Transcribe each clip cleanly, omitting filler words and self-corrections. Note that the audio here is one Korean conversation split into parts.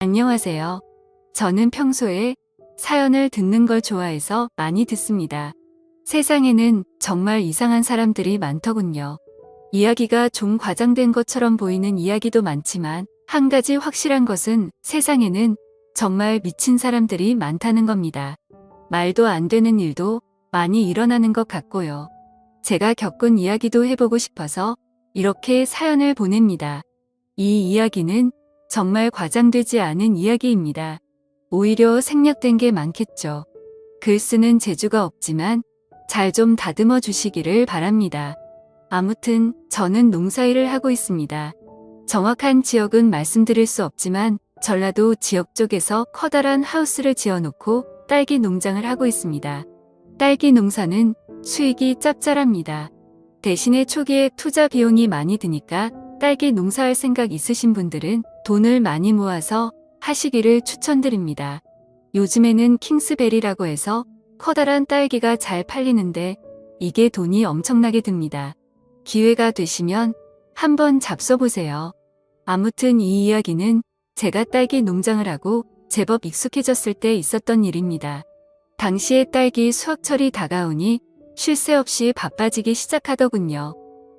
안녕하세요. 저는 평소에 사연을 듣는 걸 좋아해서 많이 듣습니다. 세상에는 정말 이상한 사람들이 많더군요. 이야기가 좀 과장된 것처럼 보이는 이야기도 많지만 한 가지 확실한 것은 세상에는 정말 미친 사람들이 많다는 겁니다. 말도 안 되는 일도 많이 일어나는 것 같고요. 제가 겪은 이야기도 해보고 싶어서 이렇게 사연을 보냅니다. 이 이야기는 정말 과장되지 않은 이야기입니다. 오히려 생략된 게 많겠죠. 글 쓰는 재주가 없지만 잘 좀 다듬어 주시기를 바랍니다. 아무튼 저는 농사일을 하고 있습니다. 정확한 지역은 말씀드릴 수 없지만 전라도 지역 쪽에서 커다란 하우스를 지어놓고 딸기 농장을 하고 있습니다. 딸기 농사는 수익이 짭짤합니다. 대신에 초기에 투자 비용이 많이 드니까 딸기 농사할 생각 있으신 분들은 돈을 많이 모아서 하시기를 추천드립니다. 요즘에는 킹스베리라고 해서 커다란 딸기가 잘 팔리는데 이게 돈이 엄청나게 듭니다. 기회가 되시면 한번 잡숴보세요. 아무튼 이 이야기는 제가 딸기 농장을 하고 제법 익숙해졌을 때 있었던 일입니다. 당시에 딸기 수확철이 다가오니 쉴 새 없이 바빠지기 시작하더군요.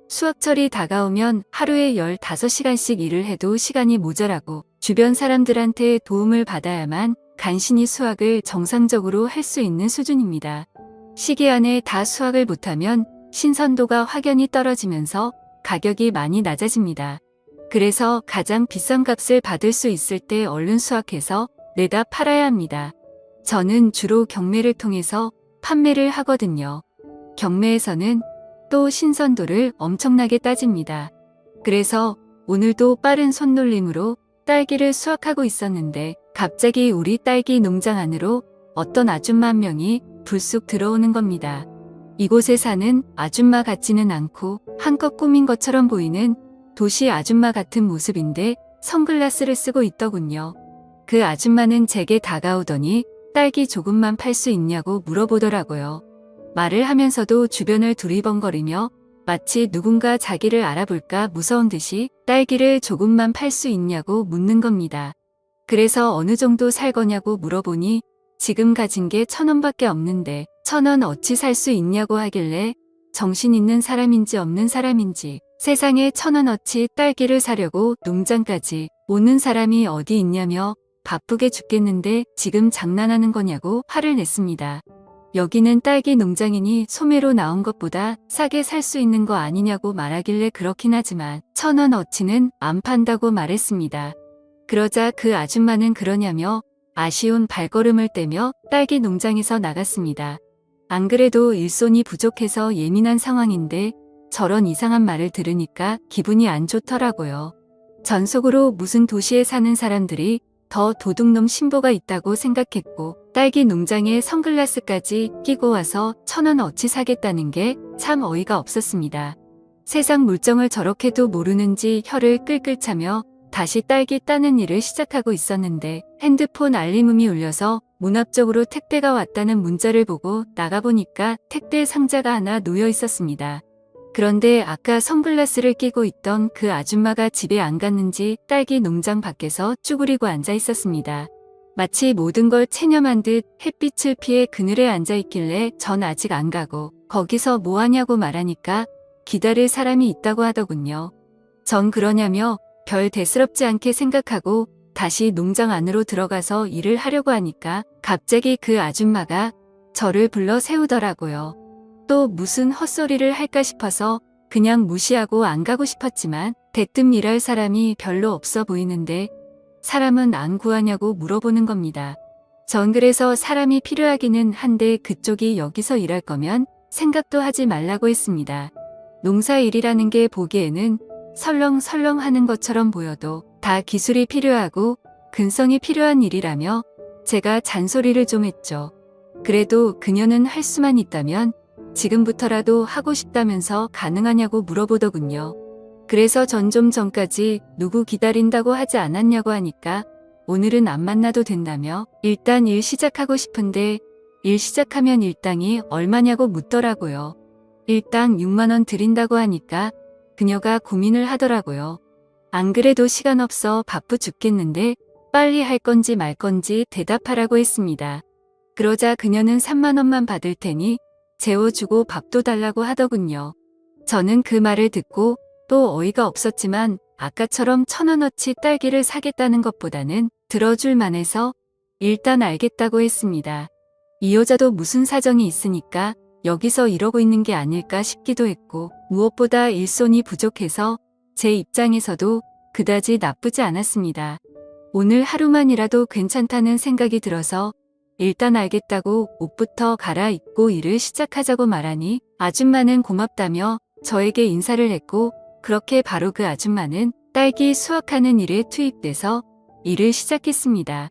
수확철이 다가오면 하루에 15시간씩 일을 해도 시간이 모자라고 주변 사람들한테 도움을 받아야만 간신히 수확을 정상적으로 할 수 있는 수준입니다. 시기 안에 다 수확을 못하면 신선도가 확연히 떨어지면서 가격이 많이 낮아집니다. 그래서 가장 비싼 값을 받을 수 있을 때 얼른 수확해서 내다 팔아야 합니다. 저는 주로 경매를 통해서 판매를 하거든요. 경매에서는 또 신선도를 엄청나게 따집니다. 그래서 오늘도 빠른 손놀림으로 딸기를 수확하고 있었는데 갑자기 우리 딸기 농장 안으로 어떤 아줌마 한 명이 불쑥 들어오는 겁니다. 이곳에 사는 아줌마 같지는 않고 한껏 꾸민 것처럼 보이는 도시 아줌마 같은 모습인데 선글라스를 쓰고 있더군요. 그 아줌마는 제게 다가오더니 딸기 조금만 팔 수 있냐고 물어보더라고요. 말을 하면서도 주변을 두리번거리며 마치 누군가 자기를 알아볼까 무서운 듯이 딸기를 조금만 팔 수 있냐고 묻는 겁니다. 그래서 어느 정도 살 거냐고 물어보니 지금 가진 게 1,000원밖에 없는데 1,000원 어치 살 수 있냐고 하길래 정신 있는 사람인지 없는 사람인지 세상에 1,000원어치 딸기를 사려고 농장까지 오는 사람이 어디 있냐며 바쁘게 죽겠는데 지금 장난하는 거냐고 화를 냈습니다. 여기는 딸기 농장이니 소매로 나온 것보다 싸게 살 수 있는 거 아니냐고 말하길래 그렇긴 하지만 1,000원어치는 안 판다고 말했습니다. 그러자 그 아줌마는 그러냐며 아쉬운 발걸음을 떼며 딸기 농장에서 나갔습니다. 안 그래도 일손이 부족해서 예민한 상황인데 저런 이상한 말을 들으니까 기분이 안 좋더라고요. 전속으로 무슨 도시에 사는 사람들이 더 도둑놈 신보가 있다고 생각했고 딸기 농장에 선글라스까지 끼고 와서 1,000원어치 사겠다는 게 참 어이가 없었습니다. 세상 물정을 저렇게도 모르는지 혀를 끌끌 차며 다시 딸기 따는 일을 시작하고 있었는데 핸드폰 알림음이 울려서 문 앞쪽으로 택배가 왔다는 문자를 보고 나가보니까 택배 상자가 하나 놓여 있었습니다. 그런데 아까 선글라스를 끼고 있던 그 아줌마가 집에 안 갔는지 딸기 농장 밖에서 쭈그리고 앉아 있었습니다. 마치 모든 걸 체념한 듯 햇빛을 피해 그늘에 앉아 있길래 전 아직 안 가고 거기서 뭐 하냐고 말하니까 기다릴 사람이 있다고 하더군요. 전 그러냐며 별 대수롭지 않게 생각하고 다시 농장 안으로 들어가서 일을 하려고 하니까 갑자기 그 아줌마가 저를 불러 세우더라고요. 또 무슨 헛소리를 할까 싶어서 그냥 무시하고 안 가고 싶었지만 대뜸 일할 사람이 별로 없어 보이는데 사람은 안 구하냐고 물어보는 겁니다. 전 그래서 사람이 필요하기는 한데 그쪽이 여기서 일할 거면 생각도 하지 말라고 했습니다. 농사일이라는 게 보기에는 설렁설렁 하는 것처럼 보여도 다 기술이 필요하고 근성이 필요한 일이라며 제가 잔소리를 좀 했죠. 그래도 그녀는 할 수만 있다면 지금부터라도 하고 싶다면서 가능하냐고 물어보더군요. 그래서 전 좀 전까지 누구 기다린다고 하지 않았냐고 하니까 오늘은 안 만나도 된다며 일단 일 시작하고 싶은데 일 시작하면 일당이 얼마냐고 묻더라고요. 일당 6만 원 드린다고 하니까 그녀가 고민을 하더라고요. 안 그래도 시간 없어 바쁘 죽겠는데 빨리 할 건지 말 건지 대답하라고 했습니다. 그러자 그녀는 3만 원만 받을 테니 재워주고 밥도 달라고 하더군요. 저는 그 말을 듣고 또 어이가 없었지만 아까처럼 1,000원어치 딸기를 사겠다는 것보다는 들어줄 만해서 일단 알겠다고 했습니다. 이 여자도 무슨 사정이 있으니까 여기서 이러고 있는 게 아닐까 싶기도 했고 무엇보다 일손이 부족해서 제 입장에서도 그다지 나쁘지 않았습니다. 오늘 하루만이라도 괜찮다는 생각이 들어서 일단 알겠다고 옷부터 갈아입고 일을 시작하자고 말하니 아줌마는 고맙다며 저에게 인사를 했고 그렇게 바로 그 아줌마는 딸기 수확하는 일에 투입돼서 일을 시작했습니다.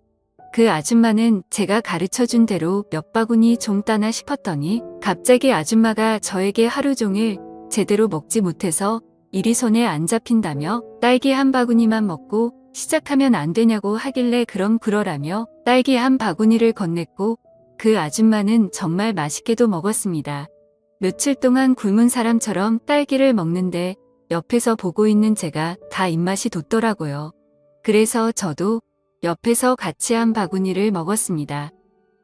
그 아줌마는 제가 가르쳐준 대로 몇 바구니 좀 따나 싶었더니 갑자기 아줌마가 저에게 하루 종일 제대로 먹지 못해서 일이 손에 안 잡힌다며 딸기 한 바구니만 먹고 시작하면 안 되냐고 하길래 그럼 그러라며 딸기 한 바구니를 건넸고 그 아줌마는 정말 맛있게도 먹었습니다. 며칠 동안 굶은 사람처럼 딸기를 먹는데 옆에서 보고 있는 제가 다 입맛이 돋더라고요. 그래서 저도 옆에서 같이 한 바구니를 먹었습니다.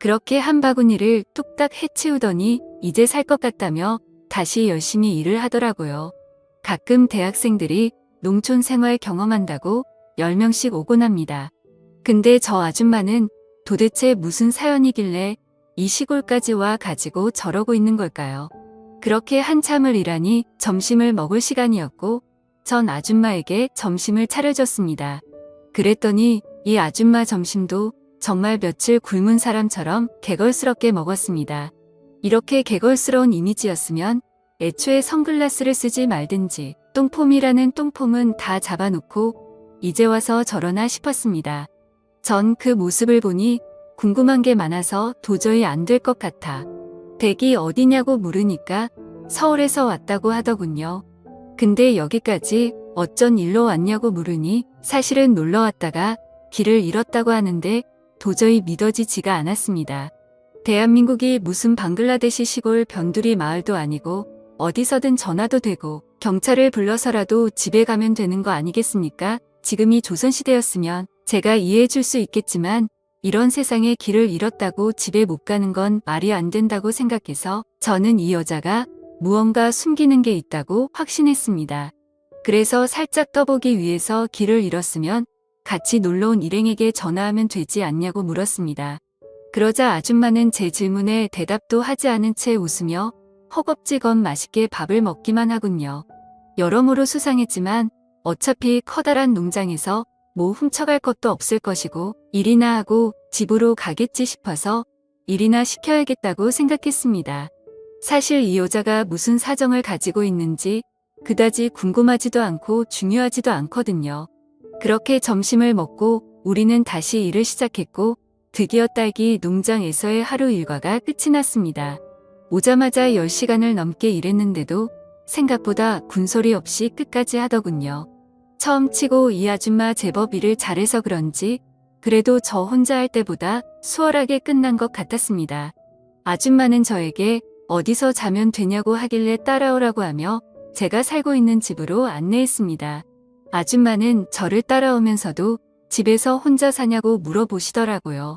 그렇게 한 바구니를 뚝딱 해치우더니 이제 살 것 같다며 다시 열심히 일을 하더라고요. 가끔 대학생들이 농촌 생활 경험한다고 10명씩 오곤 합니다. 근데 저 아줌마는 도대체 무슨 사연이길래 이 시골까지 와 가지고 저러고 있는 걸까요? 그렇게 한참을 일하니 점심을 먹을 시간이었고 전 아줌마에게 점심을 차려줬습니다. 그랬더니 이 아줌마 점심도 정말 며칠 굶은 사람처럼 개걸스럽게 먹었습니다. 이렇게 개걸스러운 이미지였으면 애초에 선글라스를 쓰지 말든지 똥폼이라는 똥폼은 다 잡아놓고 이제 와서 저러나 싶었습니다. 전 그 모습을 보니 궁금한 게 많아서 도저히 안 될 것 같아. 댁이 어디냐고 물으니까 서울에서 왔다고 하더군요. 근데 여기까지 어쩐 일로 왔냐고 물으니 사실은 놀러 왔다가 길을 잃었다고 하는데 도저히 믿어지지가 않았습니다. 대한민국이 무슨 방글라데시 시골 변두리 마을도 아니고 어디서든 전화도 되고 경찰을 불러서라도 집에 가면 되는 거 아니겠습니까? 지금이 조선시대였으면 제가 이해해 줄 수 있겠지만 이런 세상에 길을 잃었다고 집에 못 가는 건 말이 안 된다고 생각해서 저는 이 여자가 무언가 숨기는 게 있다고 확신했습니다. 그래서 살짝 떠보기 위해서 길을 잃었으면 같이 놀러온 일행에게 전화하면 되지 않냐고 물었습니다. 그러자 아줌마는 제 질문에 대답도 하지 않은 채 웃으며 허겁지겁 맛있게 밥을 먹기만 하군요. 여러모로 수상했지만 어차피 커다란 농장에서 뭐 훔쳐갈 것도 없을 것이고 일이나 하고 집으로 가겠지 싶어서 일이나 시켜야겠다고 생각했습니다. 사실 이 여자가 무슨 사정을 가지고 있는지 그다지 궁금하지도 않고 중요하지도 않거든요. 그렇게 점심을 먹고 우리는 다시 일을 시작했고 드디어 딸기 농장에서의 하루 일과가 끝이 났습니다. 오자마자 10시간을 넘게 일했는데도 생각보다 군소리 없이 끝까지 하더군요. 처음 치고 이 아줌마 제법 일을 잘해서 그런지 그래도 저 혼자 할 때보다 수월하게 끝난 것 같았습니다. 아줌마는 저에게 어디서 자면 되냐고 하길래 따라오라고 하며 제가 살고 있는 집으로 안내했습니다. 아줌마는 저를 따라오면서도 집에서 혼자 사냐고 물어보시더라고요.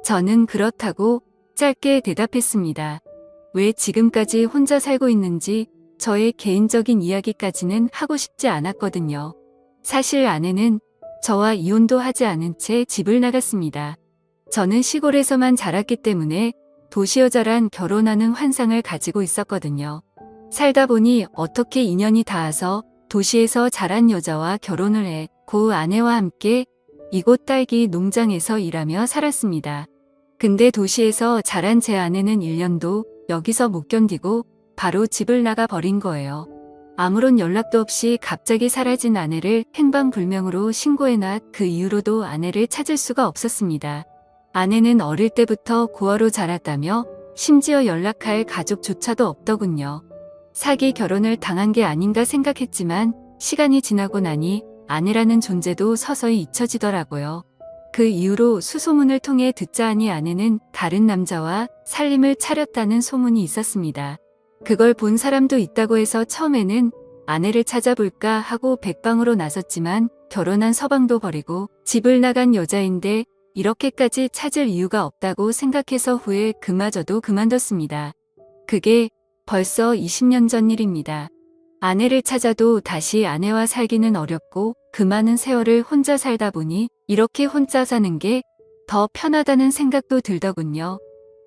저는 그렇다고 짧게 대답했습니다. 왜 지금까지 혼자 살고 있는지 저의 개인적인 이야기까지는 하고 싶지 않았거든요. 사실 아내는 저와 이혼도 하지 않은 채 집을 나갔습니다. 저는 시골에서만 자랐기 때문에 도시 여자란 결혼하는 환상을 가지고 있었거든요. 살다 보니 어떻게 인연이 닿아서 도시에서 자란 여자와 결혼을 해 그 아내와 함께 이곳 딸기 농장에서 일하며 살았습니다. 근데 도시에서 자란 제 아내는 1년도 여기서 못 견디고 바로 집을 나가 버린 거예요. 아무런 연락도 없이 갑자기 사라진 아내를 행방불명으로 신고해놔 그 이후로도 아내를 찾을 수가 없었습니다. 아내는 어릴 때부터 고아로 자랐다며 심지어 연락할 가족조차도 없더군요. 사기 결혼을 당한 게 아닌가 생각했지만 시간이 지나고 나니 아내라는 존재도 서서히 잊혀지더라고요. 그 이후로 수소문을 통해 듣자 하니 아내는 다른 남자와 살림을 차렸다는 소문이 있었습니다. 그걸 본 사람도 있다고 해서 처음에는 아내를 찾아볼까 하고 백방으로 나섰지만 결혼한 서방도 버리고 집을 나간 여자인데 이렇게까지 찾을 이유가 없다고 생각해서 후에 그마저도 그만뒀습니다. 그게 벌써 20년 전 일입니다. 아내를 찾아도 다시 아내와 살기는 어렵고 그 많은 세월을 혼자 살다 보니 이렇게 혼자 사는 게 더 편하다는 생각도 들더군요.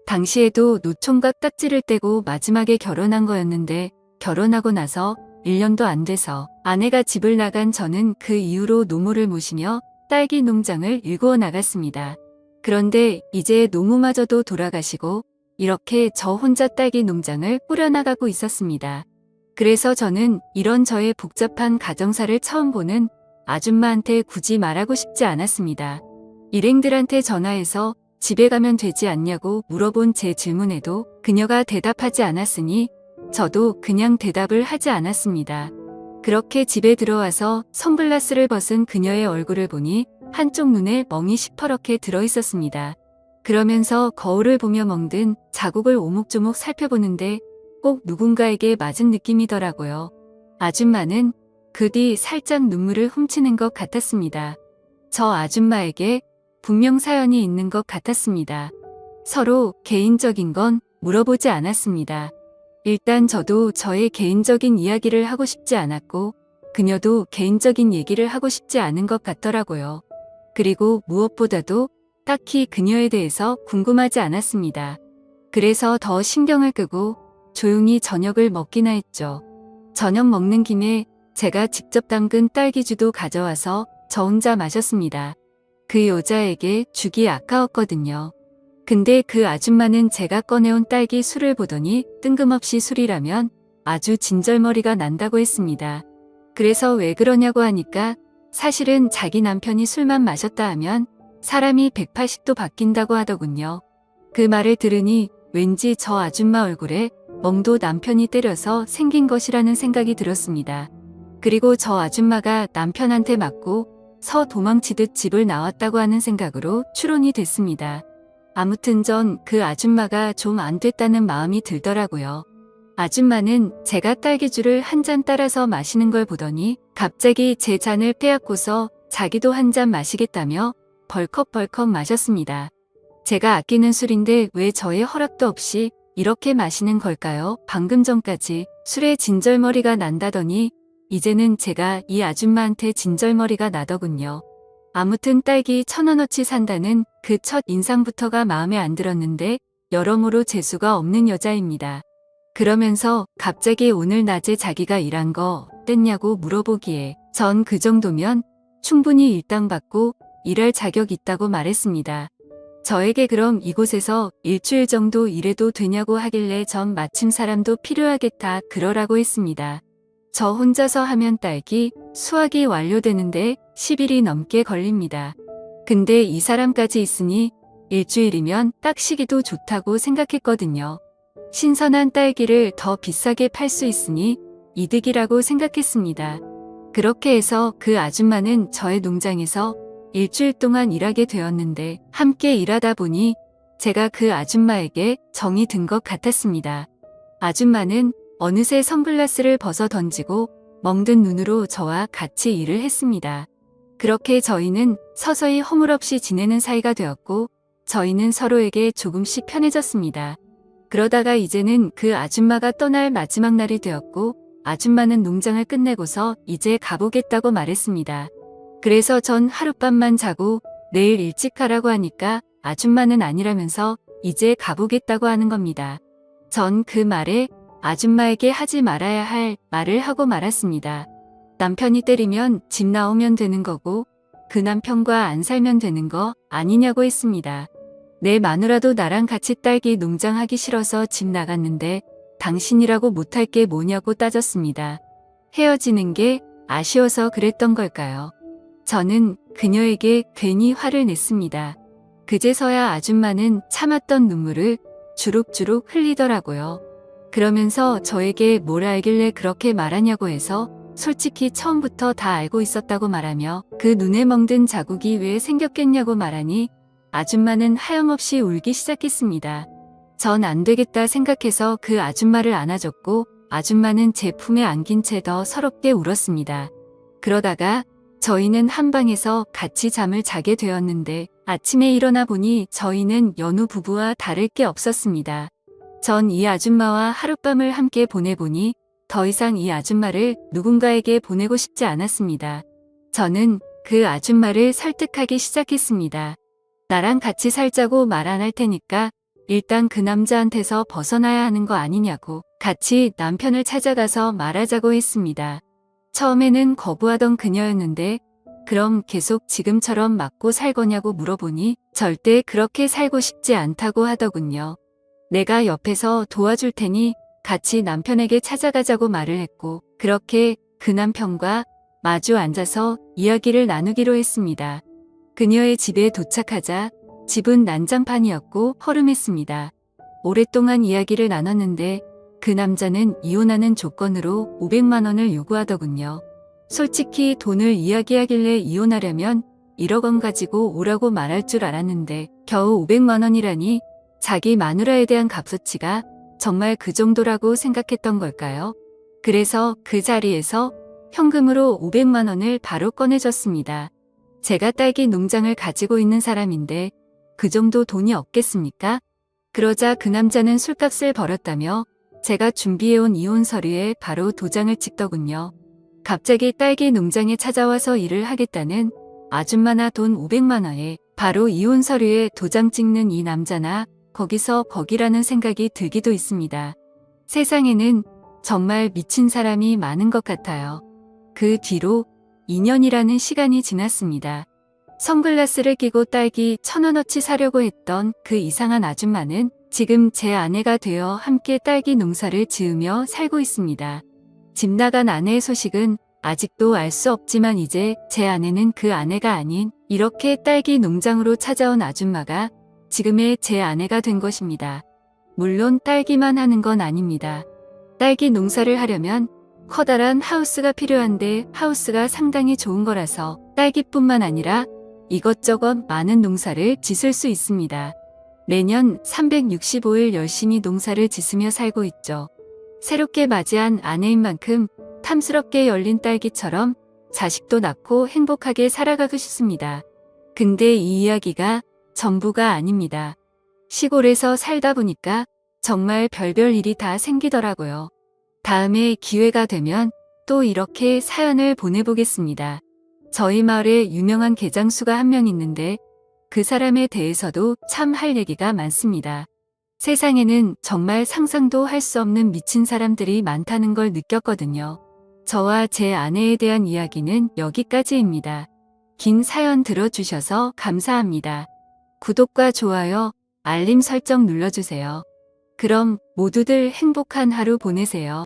당시에도 노총각 딱지를 떼고 마지막에 결혼한 거였는데 결혼하고 나서 1년도 안 돼서 아내가 집을 나간 저는 그 이후로 노모를 모시며 딸기 농장을 일구어 나갔습니다. 그런데 이제 노모마저도 돌아가시고 이렇게 저 혼자 딸기 농장을 꾸려나가고 있었습니다. 그래서 저는 이런 저의 복잡한 가정사를 처음 보는 아줌마한테 굳이 말하고 싶지 않았습니다. 일행들한테 전화해서 집에 가면 되지 않냐고 물어본 제 질문에도 그녀가 대답하지 않았으니 저도 그냥 대답을 하지 않았습니다. 그렇게 집에 들어와서 선글라스를 벗은 그녀의 얼굴을 보니 한쪽 눈에 멍이 시퍼렇게 들어있었습니다. 그러면서 거울을 보며 멍든 자국을 오목조목 살펴보는데 꼭 누군가에게 맞은 느낌이더라고요. 아줌마는 그 뒤 살짝 눈물을 훔치는 것 같았습니다. 저 아줌마에게 분명 사연이 있는 것 같았습니다. 서로 개인적인 건 물어보지 않았습니다. 일단 저도 저의 개인적인 이야기를 하고 싶지 않았고 그녀도 개인적인 얘기를 하고 싶지 않은 것 같더라고요. 그리고 무엇보다도 딱히 그녀에 대해서 궁금하지 않았습니다. 그래서 더 신경을 끄고 조용히 저녁을 먹기나 했죠. 저녁 먹는 김에 제가 직접 담근 딸기주도 가져와서 저 혼자 마셨습니다. 그 여자에게 주기 아까웠거든요. 근데 그 아줌마는 제가 꺼내온 딸기 술을 보더니 뜬금없이 술이라면 아주 진절머리가 난다고 했습니다. 그래서 왜 그러냐고 하니까 사실은 자기 남편이 술만 마셨다 하면 사람이 180도 바뀐다고 하더군요. 그 말을 들으니 왠지 저 아줌마 얼굴에 멍도 남편이 때려서 생긴 것이라는 생각이 들었습니다. 그리고 저 아줌마가 남편한테 맞고 서 도망치듯 집을 나왔다고 하는 생각으로 추론이 됐습니다. 아무튼 전 그 아줌마가 좀 안 됐다는 마음이 들더라고요. 아줌마는 제가 딸기주를 한 잔 따라서 마시는 걸 보더니 갑자기 제 잔을 빼앗고서 자기도 한 잔 마시겠다며 벌컥벌컥 마셨습니다. 제가 아끼는 술인데 왜 저의 허락도 없이 이렇게 마시는 걸까요? 방금 전까지 술에 진절머리가 난다더니 이제는 제가 이 아줌마한테 진절머리가 나더군요. 아무튼 딸기 1,000원어치 산다는 그 첫 인상부터가 마음에 안 들었는데 여러모로 재수가 없는 여자입니다. 그러면서 갑자기 오늘 낮에 자기가 일한 거 어땠냐고 물어보기에 전 그 정도면 충분히 일당받고 일할 자격 있다고 말했습니다. 저에게 그럼 이곳에서 일주일 정도 일해도 되냐고 하길래 전 마침 사람도 필요하겠다 그러라고 했습니다. 저 혼자서 하면 딸기 수확이 완료되는데 10일이 넘게 걸립니다. 근데 이 사람까지 있으니 일주일이면 딱 시기도 좋다고 생각했거든요. 신선한 딸기를 더 비싸게 팔 수 있으니 이득이라고 생각했습니다. 그렇게 해서 그 아줌마는 저의 농장에서 일주일 동안 일하게 되었는데 함께 일하다 보니 제가 그 아줌마에게 정이 든 것 같았습니다. 아줌마는 어느새 선글라스를 벗어 던지고 멍든 눈으로 저와 같이 일을 했습니다. 그렇게 저희는 서서히 허물없이 지내는 사이가 되었고 저희는 서로에게 조금씩 편해졌습니다. 그러다가 이제는 그 아줌마가 떠날 마지막 날이 되었고 아줌마는 농장을 끝내고서 이제 가보겠다고 말했습니다. 그래서 전 하룻밤만 자고 내일 일찍 가라고 하니까 아줌마는 아니라면서 이제 가보겠다고 하는 겁니다. 전 그 말에 아줌마에게 하지 말아야 할 말을 하고 말았습니다. 남편이 때리면 집 나오면 되는 거고 그 남편과 안 살면 되는 거 아니냐고 했습니다. 내 마누라도 나랑 같이 딸기 농장 하기 싫어서 집 나갔는데 당신이라고 못할 게 뭐냐고 따졌습니다. 헤어지는 게 아쉬워서 그랬던 걸까요? 저는 그녀에게 괜히 화를 냈습니다. 그제서야 아줌마는 참았던 눈물을 주룩주룩 흘리더라고요. 그러면서 저에게 뭘 알길래 그렇게 말하냐고 해서 솔직히 처음부터 다 알고 있었다고 말하며 그 눈에 멍든 자국이 왜 생겼겠냐고 말하니 아줌마는 하염없이 울기 시작했습니다. 전 안 되겠다 생각해서 그 아줌마를 안아줬고 아줌마는 제 품에 안긴 채 더 서럽게 울었습니다. 그러다가 저희는 한 방에서 같이 잠을 자게 되었는데 아침에 일어나 보니 저희는 연우 부부와 다를 게 없었습니다. 전 이 아줌마와 하룻밤을 함께 보내보니 더 이상 이 아줌마를 누군가에게 보내고 싶지 않았습니다. 저는 그 아줌마를 설득하기 시작했습니다. 나랑 같이 살자고 말 안 할 테니까 일단 그 남자한테서 벗어나야 하는 거 아니냐고 같이 남편을 찾아가서 말하자고 했습니다. 처음에는 거부하던 그녀였는데 그럼 계속 지금처럼 맞고 살 거냐고 물어보니 절대 그렇게 살고 싶지 않다고 하더군요. 내가 옆에서 도와줄 테니 같이 남편에게 찾아가자고 말을 했고 그렇게 그 남편과 마주 앉아서 이야기를 나누기로 했습니다. 그녀의 집에 도착하자 집은 난장판이었고 허름했습니다. 오랫동안 이야기를 나눴는데 그 남자는 이혼하는 조건으로 500만 원을 요구하더군요. 솔직히 돈을 이야기하길래 이혼하려면 1억 원 가지고 오라고 말할 줄 알았는데 겨우 500만 원이라니 자기 마누라에 대한 값어치가 정말 그 정도라고 생각했던 걸까요? 그래서 그 자리에서 현금으로 500만 원을 바로 꺼내줬습니다. 제가 딸기 농장을 가지고 있는 사람인데 그 정도 돈이 없겠습니까? 그러자 그 남자는 술값을 벌었다며 제가 준비해온 이혼 서류에 바로 도장을 찍더군요. 갑자기 딸기 농장에 찾아와서 일을 하겠다는 아줌마나 돈 500만 원에 바로 이혼 서류에 도장 찍는 이 남자나 거기서 거기라는 생각이 들기도 있습니다. 세상에는 정말 미친 사람이 많은 것 같아요. 그 뒤로 2년이라는 시간이 지났습니다. 선글라스를 끼고 딸기 1,000원어치 사려고 했던 그 이상한 아줌마는 지금 제 아내가 되어 함께 딸기 농사를 지으며 살고 있습니다. 집 나간 아내의 소식은 아직도 알 수 없지만 이제 제 아내는 그 아내가 아닌 이렇게 딸기 농장으로 찾아온 아줌마가 지금의 제 아내가 된 것입니다. 물론 딸기만 하는 건 아닙니다. 딸기 농사를 하려면 커다란 하우스가 필요한데 하우스가 상당히 좋은 거라서 딸기뿐만 아니라 이것저것 많은 농사를 짓을 수 있습니다. 매년 365일 열심히 농사를 짓으며 살고 있죠. 새롭게 맞이한 아내인 만큼 탐스럽게 열린 딸기처럼 자식도 낳고 행복하게 살아가고 싶습니다. 근데 이 이야기가 전부가 아닙니다. 시골에서 살다 보니까 정말 별별 일이 다 생기더라고요. 다음에 기회가 되면 또 이렇게 사연을 보내보겠습니다. 저희 마을에 유명한 개장수가 한 명 있는데 그 사람에 대해서도 참 할 얘기가 많습니다. 세상에는 정말 상상도 할 수 없는 미친 사람들이 많다는 걸 느꼈거든요. 저와 제 아내에 대한 이야기는 여기까지입니다. 긴 사연 들어주셔서 감사합니다. 구독과 좋아요, 알림 설정 눌러주세요. 그럼 모두들 행복한 하루 보내세요.